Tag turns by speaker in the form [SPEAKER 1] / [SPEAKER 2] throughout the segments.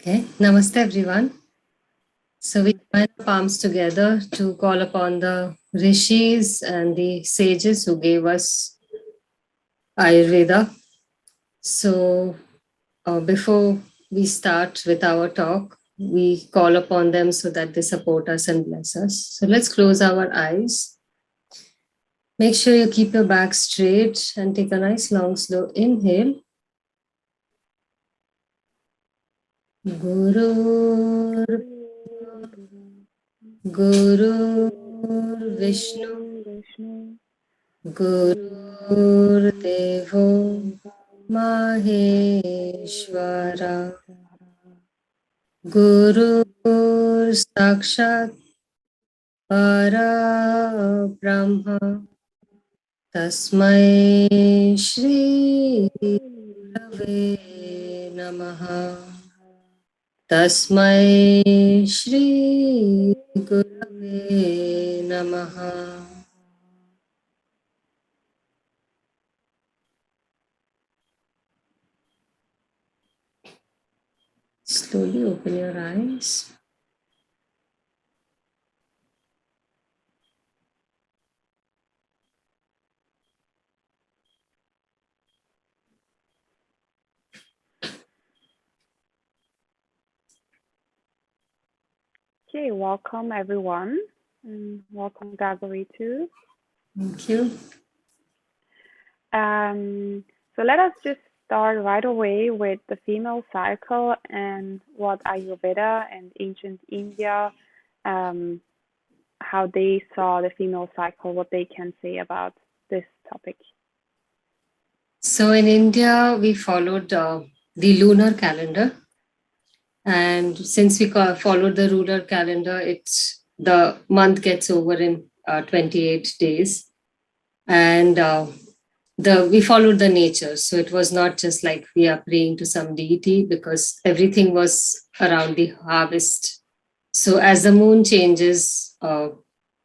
[SPEAKER 1] Okay, namaste everyone. So we join our palms together to call upon the rishis and the sages who gave us Ayurveda. So before we start with our talk, we call upon them so that they support us and bless us. So let's close our eyes. Make sure you keep your back straight and take a nice long slow inhale. Guru Guru Vishnu Gurudevo Maheshwara Guru Sakshat Para Brahma Tasmai Shri Gurave Namaha Tasmai Shri Gurave Namaha. Slowly open your eyes.
[SPEAKER 2] Okay, welcome everyone, and welcome Gagori too.
[SPEAKER 1] Thank you.
[SPEAKER 2] So let us just start right away with the female cycle and what Ayurveda and ancient India, how they saw the female cycle, what they can say about this topic.
[SPEAKER 1] So in India, we followed the lunar calendar. And since we followed the lunar calendar, the month gets over in 28 days. And we followed the nature. So it was not just like we are praying to some deity, because everything was around the harvest. So as the moon changes,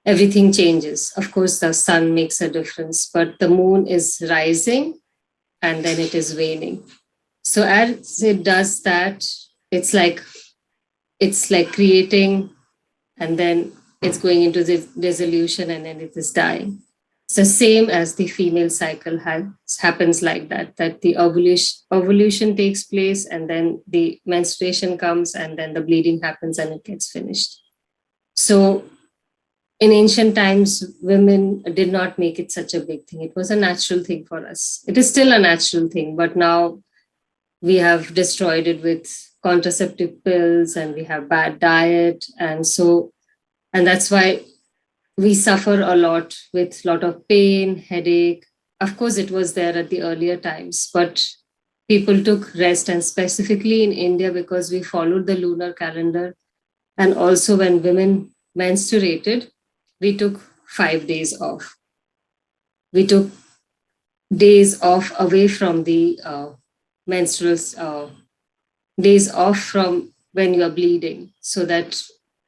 [SPEAKER 1] everything changes. Of course, the sun makes a difference, but the moon is rising and then it is waning. So as it does that, it's like creating, and then it's going into the dissolution, and then it is dying. So same as the female cycle happens like that the ovulation takes place, and then the menstruation comes, and then the bleeding happens and it gets finished. So in ancient times, women did not make it such a big thing. It was a natural thing for us. It is still a natural thing, but now we have destroyed it with contraceptive pills, and we have bad diet. And that's why we suffer a lot with lot of pain, headache. Of course, it was there at the earlier times, but people took rest, and specifically in India, because we followed the lunar calendar. And also when women menstruated, we took 5 days off. We took days off away from the menstrual days off from when you are bleeding, so that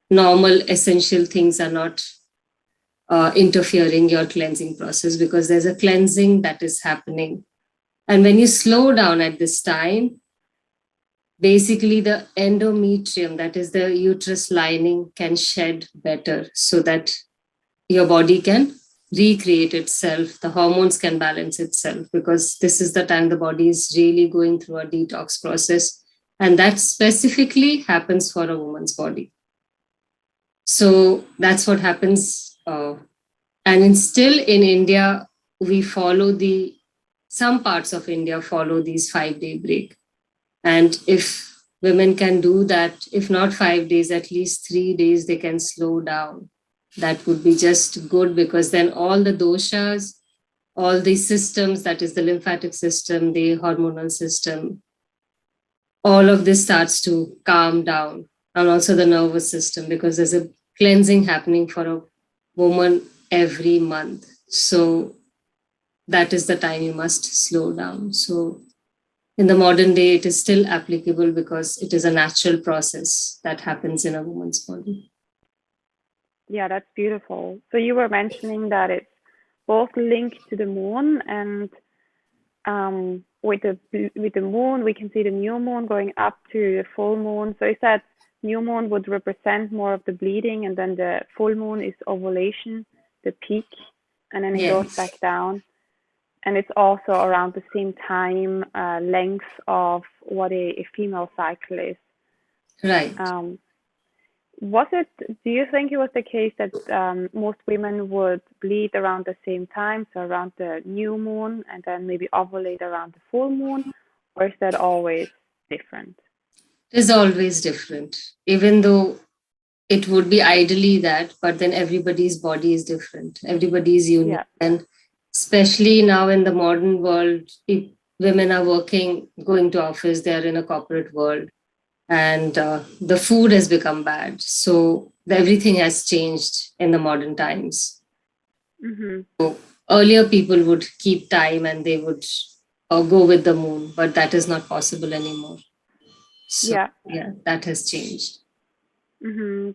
[SPEAKER 1] normal essential things are not interfering your cleansing process, because there's a cleansing that is happening. And when you slow down at this time, basically the endometrium, that is the uterus lining, can shed better, so that your body can recreate itself, the hormones can balance itself, because this is the time the body is really going through a detox process, and that specifically happens for a woman's body. So that's what happens. And still in India, we follow some parts of India follow these 5 day break. And if women can do that, if not 5 days, at least 3 days, they can slow down. That would be just good, because then all the doshas, all the systems, that is the lymphatic system, the hormonal system, all of this starts to calm down, and also the nervous system, because there's a cleansing happening for a woman every month. So that is the time you must slow down. So in the modern day, it is still applicable, because it is a natural process that happens in a woman's body.
[SPEAKER 2] Yeah, that's beautiful. So you were mentioning that it's both linked to the moon and with the moon, we can see the new moon going up to the full moon. So is that new moon would represent more of the bleeding, and then the full moon is ovulation, the peak, and then it goes back
[SPEAKER 1] Yes,
[SPEAKER 2] down. And it's also around the same time length of what a female cycle is.
[SPEAKER 1] right.
[SPEAKER 2] Um, was it, do you think it was the case that most women would bleed around the same time, so around the new moon, and then maybe ovulate around the full moon, or is that always different?
[SPEAKER 1] It is always different, even though it would be ideally that, but then everybody's body is different. Everybody is unique.
[SPEAKER 2] Yeah.
[SPEAKER 1] And especially now in the modern world, women are working, going to office, they're in a corporate world, and the food has become bad. So everything has changed in the modern times.
[SPEAKER 2] Mhm.
[SPEAKER 1] Earlier, people would keep time and they would go with the moon, but that is not possible anymore. So,
[SPEAKER 2] Yeah.
[SPEAKER 1] yeah, that has changed.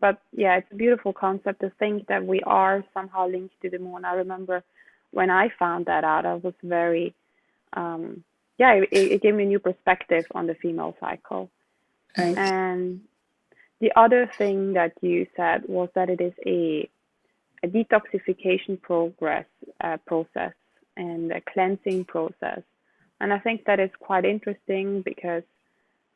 [SPEAKER 2] But yeah, it's a beautiful concept to think that we are somehow linked to the moon. I remember when I found that out, I was very, um, yeah, it gave me a new perspective on the female cycle.
[SPEAKER 1] Right.
[SPEAKER 2] And the other thing that you said was that it is a detoxification process and a cleansing process. And I think that is quite interesting because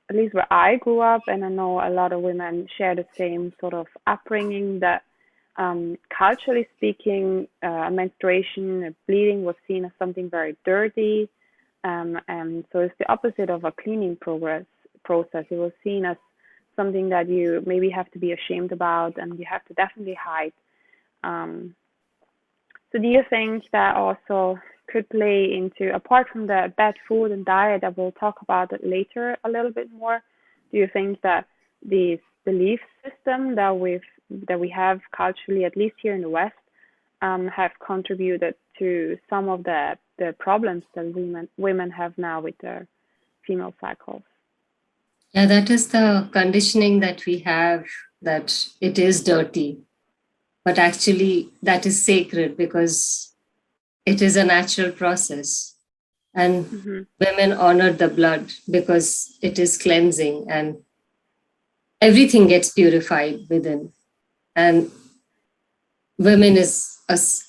[SPEAKER 2] at least where I grew up, and I know a lot of women share the same sort of upbringing, that culturally speaking, menstruation, bleeding was seen as something very dirty. And so it's the opposite of a cleaning process. It was seen as something that you maybe have to be ashamed about and you have to definitely hide. Um, so do you think that also could play into, apart from the bad food and diet that we'll talk about it later a little bit more, do you think that these belief system that we have culturally, at least here in the West, have contributed to some of the problems that women have now with their female cycles?
[SPEAKER 1] Yeah, that is the conditioning that we have, that it is dirty, but actually that is sacred because it is a natural process. And
[SPEAKER 2] Mm-hmm.
[SPEAKER 1] women honor the blood because it is cleansing and everything gets purified within. And women is,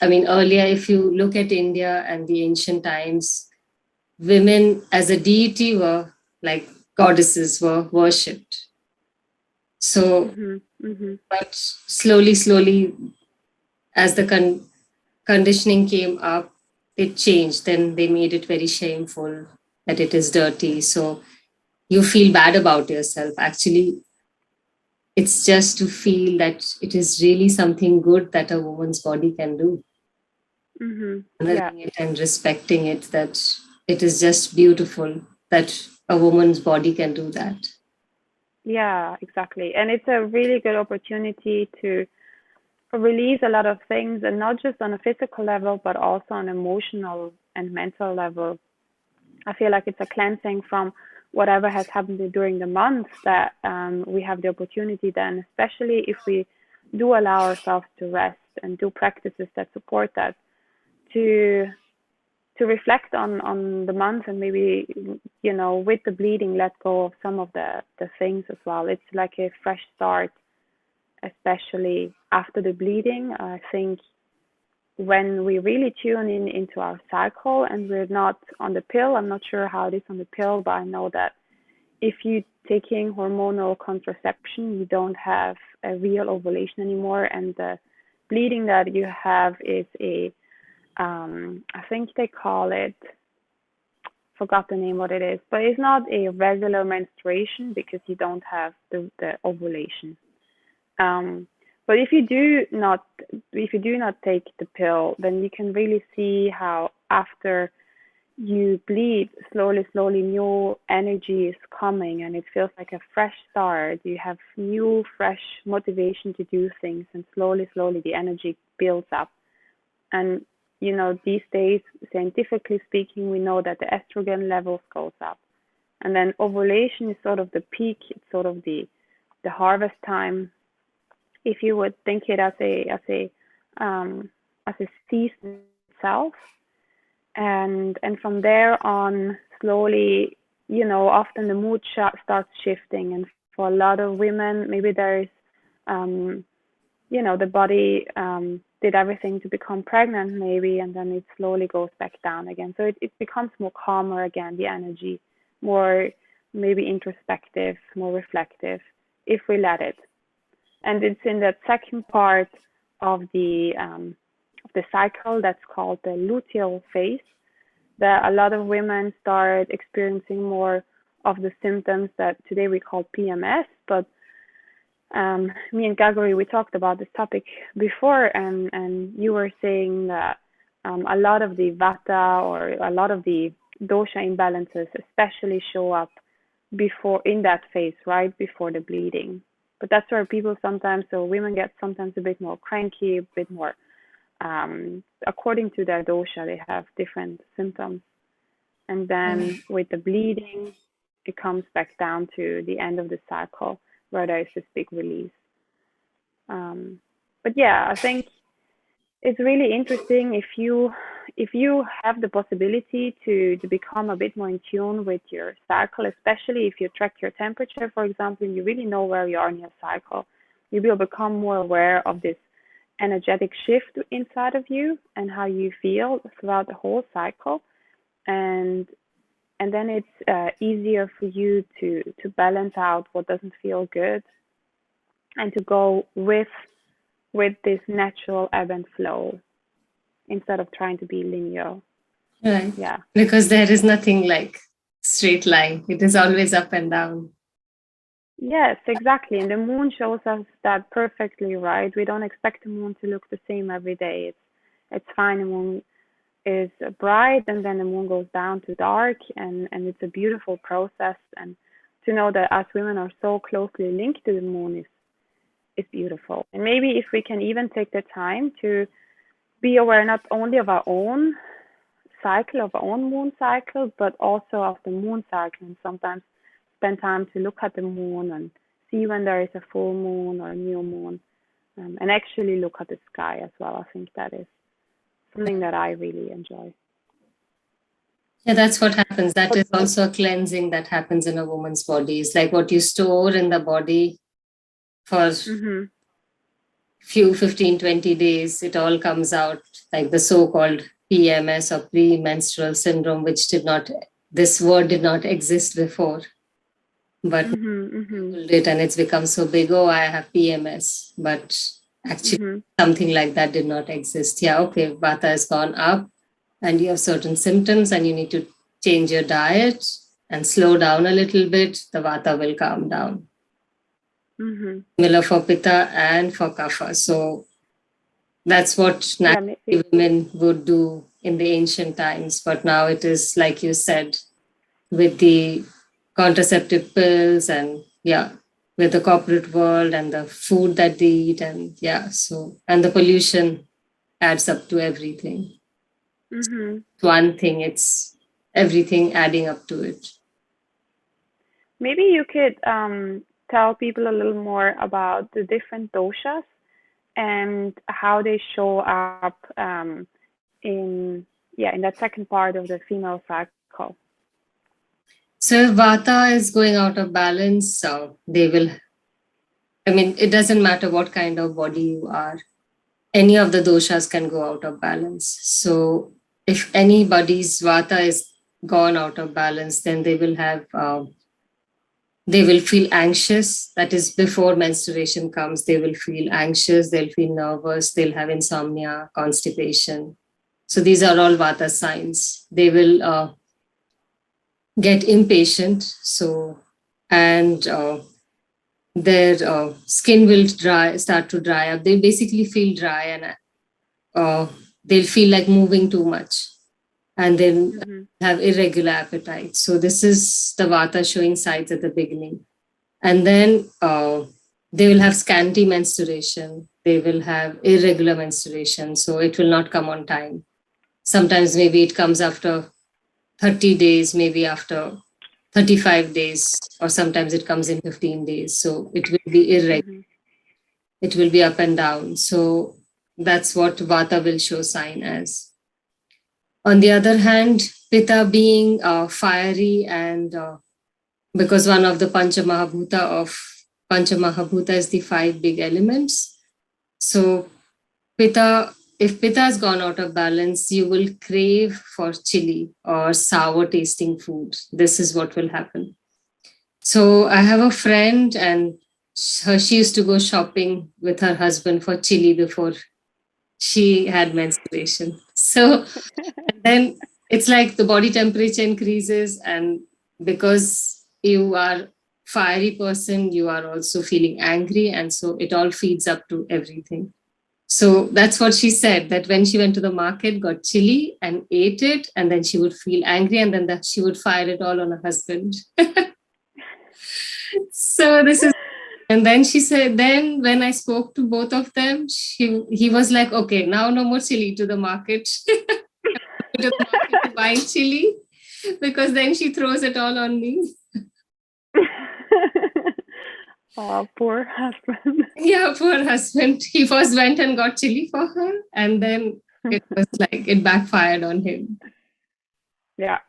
[SPEAKER 1] I mean, earlier, if you look at India and the ancient times, women as a deity were like goddesses, were worshipped. So,
[SPEAKER 2] Mm-hmm. Mm-hmm.
[SPEAKER 1] but slowly, as the conditioning came up, it changed. Then they made it very shameful that it is dirty. So you feel bad about yourself. Actually, it's just to feel that it is really something good that a woman's body can do.
[SPEAKER 2] Mm-hmm. Yeah.
[SPEAKER 1] Honoring it and respecting it, that it is just beautiful that a woman's body can do that.
[SPEAKER 2] Yeah, exactly. And it's a really good opportunity to release a lot of things, and not just on a physical level, but also on emotional and mental level. I feel like it's a cleansing from whatever has happened during the month, that we have the opportunity then, especially if we do allow ourselves to rest and do practices that support that, to reflect on the month, and maybe, with the bleeding, let go of some of the things as well. It's like a fresh start, especially after the bleeding. I think when we really tune in into our cycle and we're not on the pill, I'm not sure how it is on the pill, but I know that if you taking hormonal contraception, you don't have a real ovulation anymore, and the bleeding that you have is I think they call it, forgot the name what it is, but it's not a regular menstruation because you don't have the ovulation. Um, but if you do not take the pill, then you can really see how after you bleed, slowly new energy is coming, and it feels like a fresh start. You have new, fresh motivation to do things, and slowly the energy builds up. And these days, scientifically speaking, we know that the estrogen levels goes up, and then ovulation is sort of the peak. It's sort of the harvest time, if you would think it as a season itself. And from there on, slowly, often the mood starts shifting. And for a lot of women, maybe there's, um, the body did everything to become pregnant, maybe, and then it slowly goes back down again. So it becomes more calmer again, the energy, more maybe introspective, more reflective, if we let it. And it's in that second part of the cycle that's called the luteal phase that a lot of women start experiencing more of the symptoms that today we call PMS. But me and Gagori, we talked about this topic before, and you were saying that a lot of the Vata or a lot of the dosha imbalances especially show up before in that phase, right before the bleeding. But that's where people sometimes, so women get sometimes a bit more cranky, a bit more, according to their dosha, they have different symptoms. And then with the bleeding, it comes back down to the end of the cycle where there is this big release. But yeah, I think it's really interesting if you have the possibility to become a bit more in tune with your cycle, especially if you track your temperature, for example, you really know where you are in your cycle. You will become more aware of this energetic shift inside of you and how you feel throughout the whole cycle. And then it's easier for you to balance out what doesn't feel good and to go with this natural ebb and flow instead of trying to be linear.
[SPEAKER 1] Right.
[SPEAKER 2] Yeah.
[SPEAKER 1] Because there is nothing like straight line. It is always up and down.
[SPEAKER 2] Yes, exactly. And the moon shows us that perfectly, right? We don't expect the moon to look the same every day. It's fine. The moon is bright and then the moon goes down to dark, and it's a beautiful process. And to know that us women are so closely linked to the moon is beautiful. And maybe if we can even take the time to be aware not only of our own cycle, of our own moon cycle, but also of the moon cycle, and sometimes spend time to look at the moon and see when there is a full moon or a new moon, and actually look at the sky as well. I think that is something that I really enjoy.
[SPEAKER 1] Yeah, that's what happens. That is also a cleansing that happens in a woman's body. It's like what you store in the body for few 15, 20 days, it all comes out, like the so-called PMS or premenstrual syndrome, which this word did not exist before. But it and it's become so big. Oh, I have PMS, but actually something like that did not exist. Yeah, okay, Vata has gone up, and you have certain symptoms, and you need to change your diet and slow down a little bit. The Vata will calm down. Similar for Pitta and for Kapha. So that's what naturally women would do in the ancient times, but now it is like you said, with the contraceptive pills and with the corporate world and the food that they eat and and the pollution adds up to everything. One thing, it's everything adding up to it.
[SPEAKER 2] Maybe you could tell people a little more about the different doshas and how they show up in that second part of the female cycle.
[SPEAKER 1] So if Vata is going out of balance, so it doesn't matter what kind of body you are. Any of the doshas can go out of balance. So if anybody's Vata is gone out of balance, then they will feel anxious. That is, before menstruation comes, they will feel anxious, they'll feel nervous, they'll have insomnia, constipation. So these are all Vata signs. They will get impatient. And their skin will start to dry up. They basically feel dry, and they'll feel like moving too much, and then have irregular appetite. So this is the Vata showing signs at the beginning. And then they will have scanty menstruation. They will have irregular menstruation. So it will not come on time. Sometimes maybe it comes after 30 days, maybe after 35 days, or sometimes it comes in 15 days. So it will be irregular. It will be up and down. So that's what Vata will show sign as. On the other hand, Pitta being fiery, and because one of the Panchamahabhuta is the five big elements. So Pitta, if Pitta has gone out of balance, you will crave for chili or sour tasting food. This is what will happen. So I have a friend, and she used to go shopping with her husband for chili before she had menstruation. So then it's like the body temperature increases, and because you are fiery person, you are also feeling angry, and so it all feeds up to everything. So that's what she said, that when she went to the market, got chili and ate it, and then she would feel angry, and then that she would fire it all on her husband. So this is, and then she said, then when I spoke to both of them, he was like, okay, now no more chili to the market. To the market to buy chili, because then she throws it all on me.
[SPEAKER 2] Oh, poor husband.
[SPEAKER 1] Yeah, poor husband. He first went and got chili for her, and then it was like it backfired on him.
[SPEAKER 2] Yeah.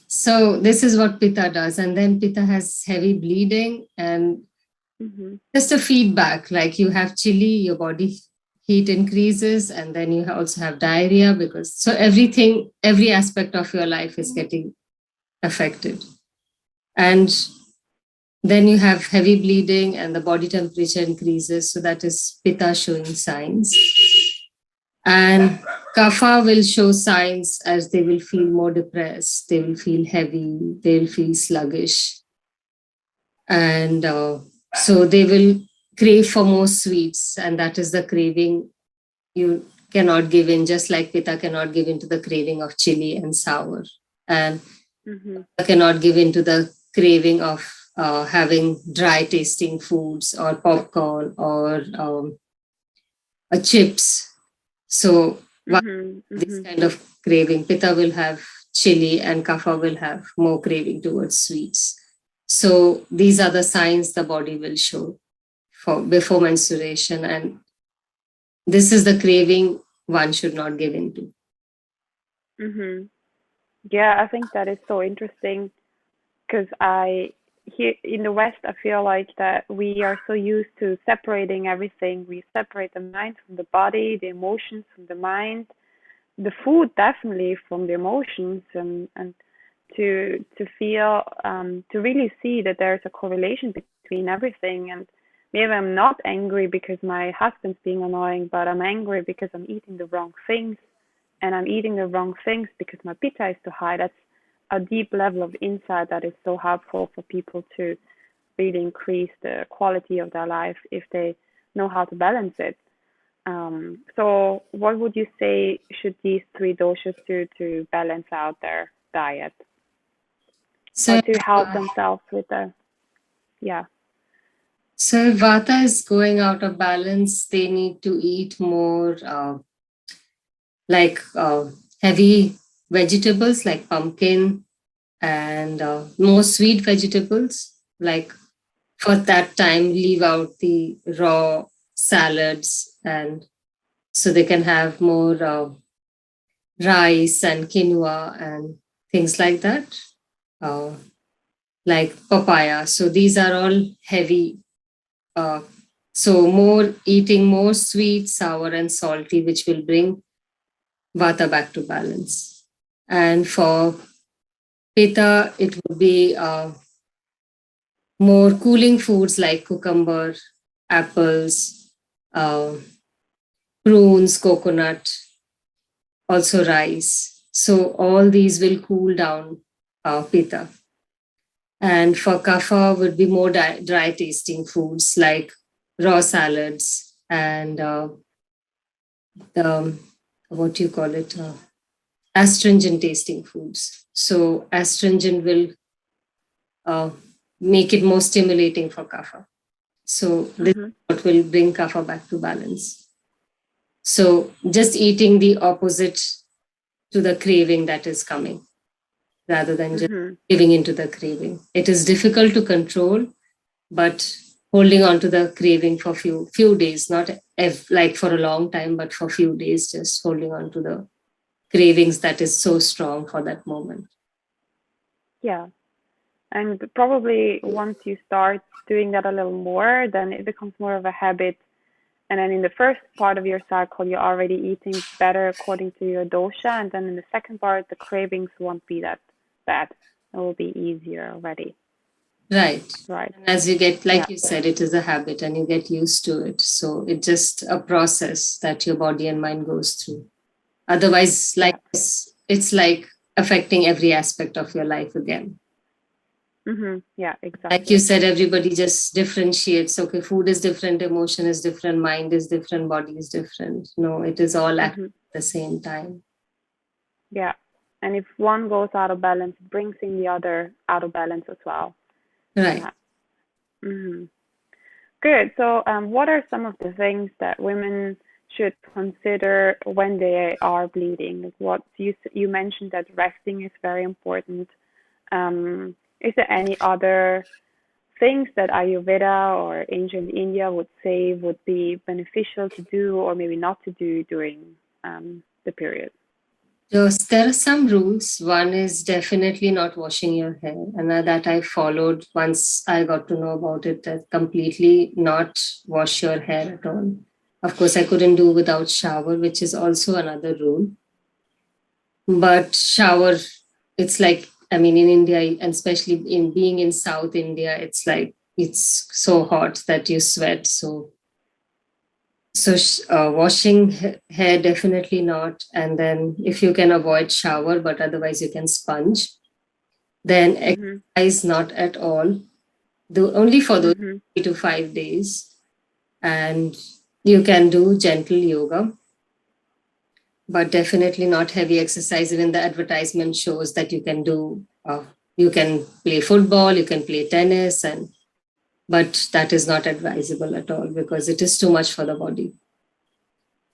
[SPEAKER 1] So this is what Pitta does. And then Pitta has heavy bleeding and
[SPEAKER 2] Mhm.
[SPEAKER 1] just a feedback, like you have chili, your body heat increases, and then you also have diarrhea, because so everything, every aspect of your life is getting affected. And then you have heavy bleeding and the body temperature increases. So that is Pitta showing signs. And Kapha will show signs as they will feel more depressed, they will feel heavy, they will feel sluggish. And so they will crave for more sweets. And that is the craving you cannot give in, just like Pitta cannot give in to the craving of chili and sour. And
[SPEAKER 2] Mhm.
[SPEAKER 1] cannot give in to the craving of having dry tasting foods or popcorn or chips. So
[SPEAKER 2] Mhm.
[SPEAKER 1] this
[SPEAKER 2] Mhm.
[SPEAKER 1] kind of craving, Pitta will have chili and Kapha will have more craving towards sweets. So these are the signs the body will show for before menstruation, and this is the craving one should not give into.
[SPEAKER 2] Mhm. Yeah, I think that is so interesting because I here in the West, I feel like that we are so used to separating everything. We separate the mind from the body, the emotions from the mind, the food definitely from the emotions, and to feel to really see that there's a correlation between everything. And maybe I'm not angry because my husband's being annoying, but I'm angry because I'm eating the wrong things, and I'm eating the wrong things because my pitta is too high. That's a deep level of insight that is so helpful for people to really increase the quality of their life if they know how to balance it. So what would you say should these three doshas do to balance out their diet or
[SPEAKER 1] So,
[SPEAKER 2] to help themselves with the, yeah.
[SPEAKER 1] so if Vata is going out of balance, they need to eat more like heavy vegetables like pumpkin, and more sweet vegetables. Like for that time, leave out the raw salads, and so they can have more rice and quinoa and things like that, uh, like papaya. So these are all heavy. Uh, so more eating more sweet, sour, and salty, which will bring Vata back to balance. And for Pitta, it would be more cooling foods like cucumber, apples, uh, prunes, coconut, also rice. So all these will cool down Pitta. And for Kapha would be more dry tasting foods like raw salads and the, what do you call it, astringent tasting foods. So astringent will uh, make it more stimulating for Kapha. So this is
[SPEAKER 2] Mhm.
[SPEAKER 1] what will bring Kapha back to balance. So just eating the opposite to the craving that is coming, rather than just
[SPEAKER 2] Mhm.
[SPEAKER 1] giving into the craving. It is difficult to control, but holding on to the craving for few days, not like for a long time, but for few days, just holding on to the cravings that is so strong for that moment.
[SPEAKER 2] Yeah. And probably once you start doing that a little more, then it becomes more of a habit. And then in the first part of your cycle, you're already eating better according to your dosha. And then in the second part, the cravings won't be that bad. It will be easier already.
[SPEAKER 1] Right.
[SPEAKER 2] Right.
[SPEAKER 1] And as you get,
[SPEAKER 2] Yeah.
[SPEAKER 1] like you said, it is a habit and you get used to it. So it's just a process that your body and mind goes through. Otherwise, like
[SPEAKER 2] Yeah.
[SPEAKER 1] it's like affecting every aspect of your life again.
[SPEAKER 2] Yeah,
[SPEAKER 1] Like you
[SPEAKER 2] exactly.
[SPEAKER 1] said, everybody just differentiates. Okay, food is different, emotion is different, mind is different, body is different. No, it is all at the same time.
[SPEAKER 2] Yeah. And if one goes out of balance, it brings in the other out of balance as well.
[SPEAKER 1] Right.
[SPEAKER 2] Yeah. Good. So, what are some of the things that women should consider when they are bleeding? Like what you mentioned that resting is very important. Is there any other things that Ayurveda or ancient India would say would be beneficial to do or maybe not to do during the period?
[SPEAKER 1] Yes, there are some rules. One is definitely not washing your hair, and that I followed once I got to know about it. That completely not wash your hair at all. Of course, I couldn't do without shower, which is also another rule. But shower, it's like, I mean, in India, and especially in being in South India, it's like it's so hot that you sweat. So washing hair, definitely not. And then if you can avoid shower, but otherwise you can sponge. Then exercise not at all. Only for those 3 to 5 days. And you can do gentle yoga, but definitely not heavy exercise. Even the advertisement shows that you can do. You can play football, you can play tennis, but that is not advisable at all because it is too much for the body.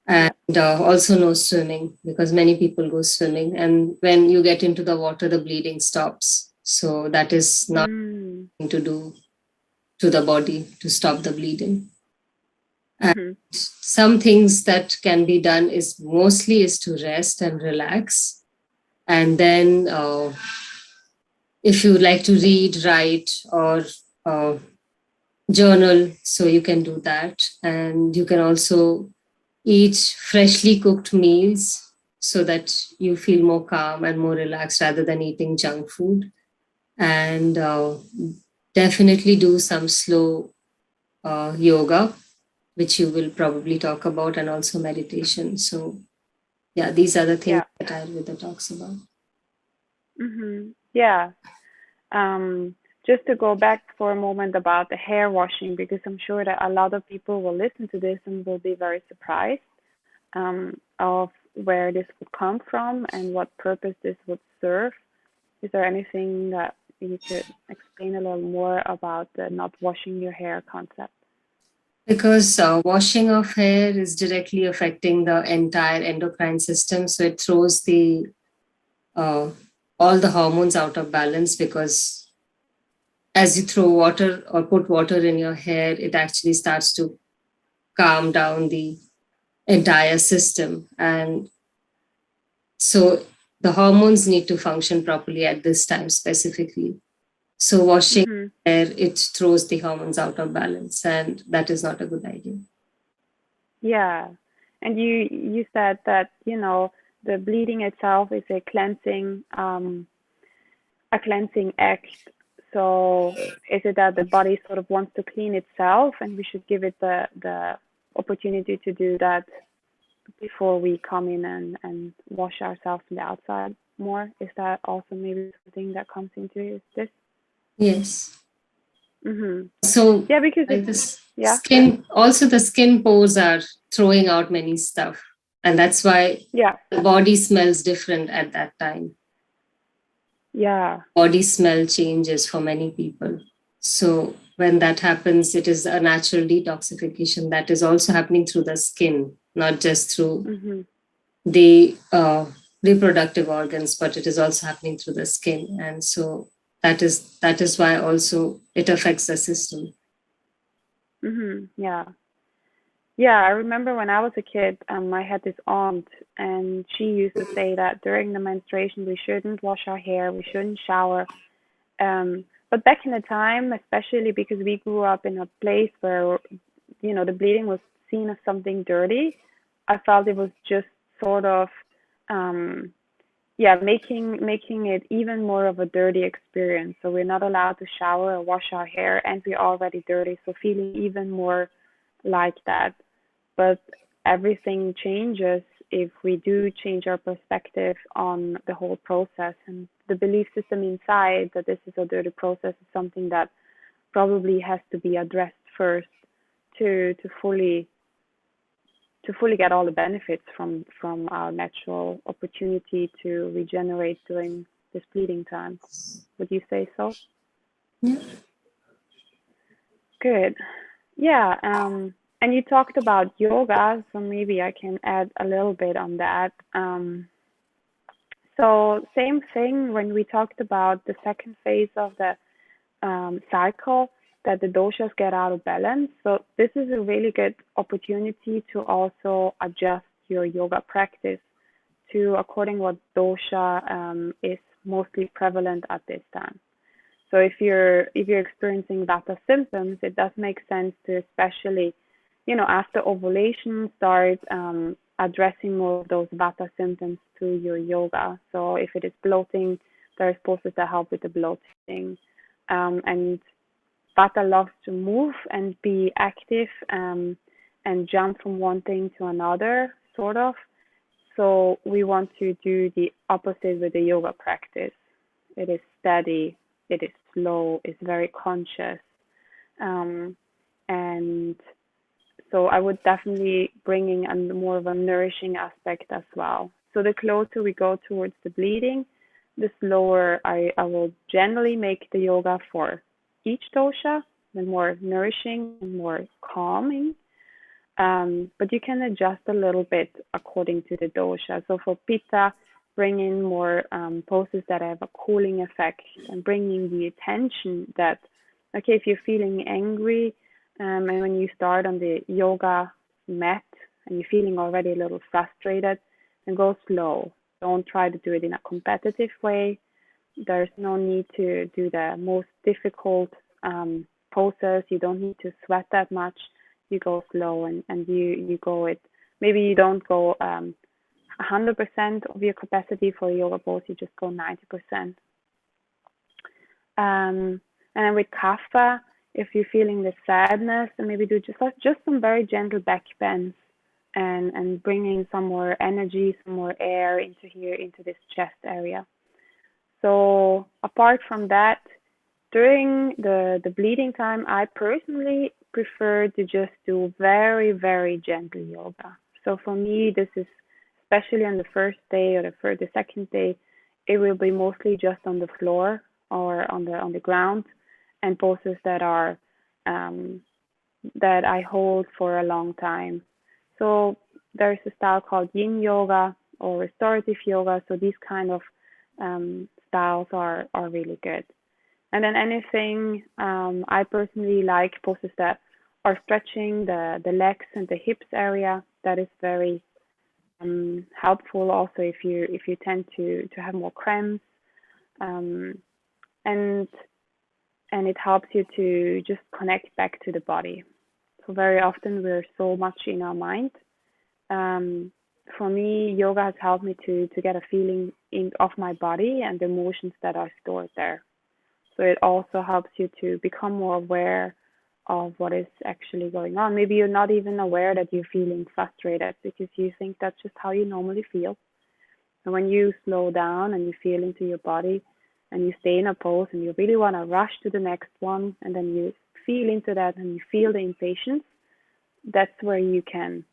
[SPEAKER 1] And
[SPEAKER 2] Yeah.
[SPEAKER 1] also no swimming because many people go swimming, and when you get into the water the bleeding stops, so that is not to do to the body to stop the bleeding. And some things that can be done is mostly is to rest and relax, and then if you like to read, write, or uh, journal, so you can do that. And you can also eat freshly cooked meals so that you feel more calm and more relaxed rather than eating junk food. And definitely do some slow yoga, which you will probably talk about, and also meditation. So, yeah, these are the things
[SPEAKER 2] Yeah.
[SPEAKER 1] that Ayurveda talks about.
[SPEAKER 2] Yeah. Just to go back for a moment about the hair washing, because I'm sure that a lot of people will listen to this and will be very surprised of where this would come from and what purpose this would serve. Is there anything that you could explain a little more about the not washing your hair concept?
[SPEAKER 1] Because washing of hair is directly affecting the entire endocrine system. So it throws the uh, all the hormones out of balance because as you throw water or put water in your hair, it actually starts to calm down the entire system. And so the hormones need to function properly at this time specifically. So washing hair, it throws the hormones out of balance, and that is not a good idea.
[SPEAKER 2] Yeah. And you said that, the bleeding itself is a cleansing act. So is it that the body sort of wants to clean itself and we should give it the opportunity to do that before we come in and wash ourselves from the outside more? Is that also maybe something that comes into this?
[SPEAKER 1] Yes.
[SPEAKER 2] Mm-hmm.
[SPEAKER 1] So
[SPEAKER 2] Yeah, because
[SPEAKER 1] like
[SPEAKER 2] it's,
[SPEAKER 1] this
[SPEAKER 2] yeah,
[SPEAKER 1] skin, also the skin pores are throwing out many stuff. And that's why
[SPEAKER 2] yeah,
[SPEAKER 1] the body smells different at that time.
[SPEAKER 2] yeah.
[SPEAKER 1] Body smell changes for many people. So when that happens, it is a natural detoxification that is also happening through the skin, not just through
[SPEAKER 2] Mm-hmm.
[SPEAKER 1] the reproductive organs, but it is also happening through the skin. And so that is why also it affects the system.
[SPEAKER 2] Mm-hmm. Yeah. Yeah, I remember when I was a kid, I had this aunt, and she used to say that during the menstruation we shouldn't wash our hair, we shouldn't shower. But back in the time, especially because we grew up in a place where, the bleeding was seen as something dirty, I felt it was just sort of, um, yeah, making it even more of a dirty experience. So we're not allowed to shower or wash our hair, and we're already dirty, so feeling even more like that. But everything changes if we do change our perspective on the whole process, and the belief system inside that this is a dirty process is something that probably has to be addressed first to fully get all the benefits from our natural opportunity to regenerate during this bleeding time. Would you say so?
[SPEAKER 1] Yeah.
[SPEAKER 2] Good. Yeah, and you talked about yoga, so maybe I can add a little bit on that. So same thing when we talked about the second phase of the cycle, that the doshas get out of balance. So this is a really good opportunity to also adjust your yoga practice to according what dosha is mostly prevalent at this time. So if you're experiencing Vata symptoms, it does make sense to, especially, after ovulation, start addressing more of those Vata symptoms through your yoga. So if it is bloating, there's poses that help with the bloating. And Vata loves to move and be active, and jump from one thing to another, sort of. So we want to do the opposite with the yoga practice. It is steady, it is slow, it's very conscious. Um, and so I would definitely bring in a more of a nourishing aspect as well. So the closer we go towards the bleeding, the slower I will generally make the yoga for each dosha, the more nourishing and more calming. But you can adjust a little bit according to the dosha. So for Pitta, bring in more poses that have a cooling effect, and bringing the attention that, okay, if you're feeling angry, and when you start on the yoga mat and you're feeling already a little frustrated, then go slow. Don't try to do it in a competitive way. There's no need to do the most difficult poses. You don't need to sweat that much. You go slow, and you go it. Maybe you don't go 100% of your capacity for a yoga pose. You just go 90%. And then with kapha, if you're feeling the sadness, then maybe do just some very gentle back bends, and bringing some more energy, some more air into here, into this chest area. So apart from that, during the bleeding time, I personally prefer to just do very, very gentle yoga. So for me, this is especially on the first day or the second day, it will be mostly just on the floor or on the ground, and poses um, that I hold for a long time. So there's a style called Yin Yoga or restorative yoga. So these kind of styles are really good. And then anything, I personally like poses that are stretching the legs and the hips area. That is very helpful. Also, if you tend to have more cramps, um, and and it helps you to just connect back to the body. So very often we're so much in our mind. Um, for me, yoga has helped me to get a feeling of my body and the emotions that are stored there. So it also helps you to become more aware of what is actually going on. Maybe you're not even aware that you're feeling frustrated because you think that's just how you normally feel. And when you slow down and you feel into your body and you stay in a pose and you really want to rush to the next one, and then you feel into that and you feel the impatience, that's where you can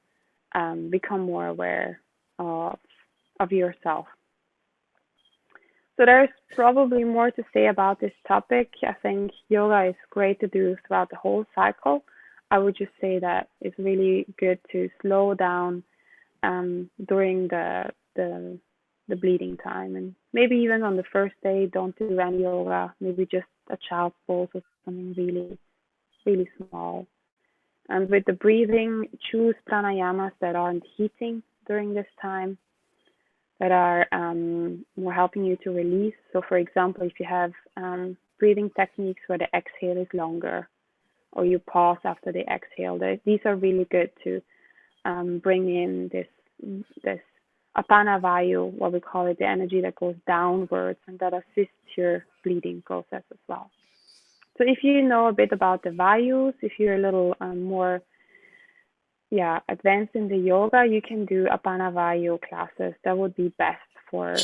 [SPEAKER 2] become more aware of yourself. So there's probably more to say about this topic. I think yoga is great to do throughout the whole cycle. I would just say that it's really good to slow down during the bleeding time, and maybe even on the first day, don't do any yoga. Maybe just a child pose or something really really small. And with the breathing, choose pranayamas that aren't heating during this time, that are more helping you to release. So, for example, if you have breathing techniques where the exhale is longer, or you pause after the exhale, these are really good to bring in this apana vayu, what we call it, the energy that goes downwards and that assists your bleeding process as well. So if you know a bit about the vayus, if you're a little more advanced in the yoga, you can do apana vayu classes. That would be best for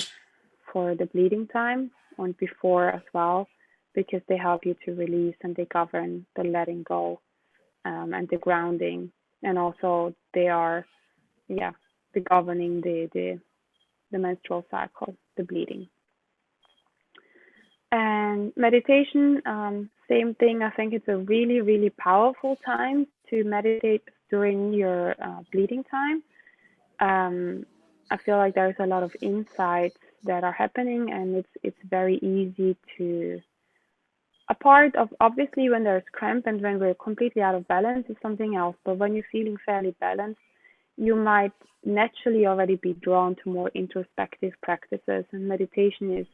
[SPEAKER 2] the bleeding time and before as well, because they help you to release and they govern the letting go and the grounding, and also they are the governing the menstrual cycle, the bleeding. And meditation, same thing. I think it's a really, really powerful time to meditate during your bleeding time. I feel like there's a lot of insights that are happening, and it's very easy to. A part of, obviously, when there's cramp and when we're completely out of balance is something else. But when you're feeling fairly balanced, you might naturally already be drawn to more introspective practices, and meditation is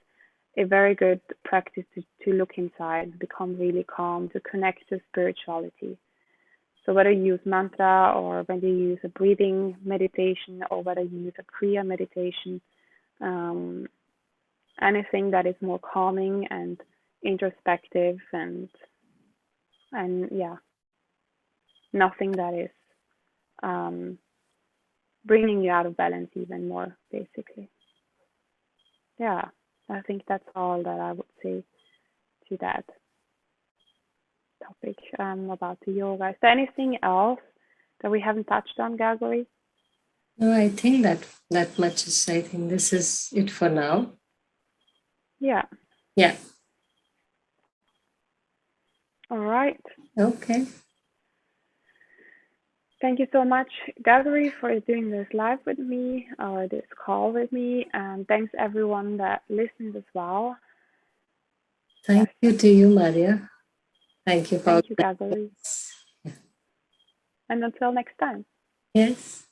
[SPEAKER 2] a very good practice to look inside, become really calm, to connect to spirituality. So whether you use mantra or whether you use a breathing meditation or whether you use a kriya meditation, anything that is more calming and introspective and nothing that is bringing you out of balance even more, basically. I think that's all that I would say to that topic about the yoga. Is there anything else that we haven't touched on, Gagori?
[SPEAKER 1] No, I think that much is, I think this is it for now.
[SPEAKER 2] Yeah.
[SPEAKER 1] Yeah.
[SPEAKER 2] All right.
[SPEAKER 1] Okay.
[SPEAKER 2] Thank you so much, Gagori, for doing this live with me or this call with me. And thanks everyone that listened as well.
[SPEAKER 1] Thank you to you, Maria. Thank you for.
[SPEAKER 2] Thank you, Gagori.
[SPEAKER 1] Yeah.
[SPEAKER 2] And until next time.
[SPEAKER 1] Yes.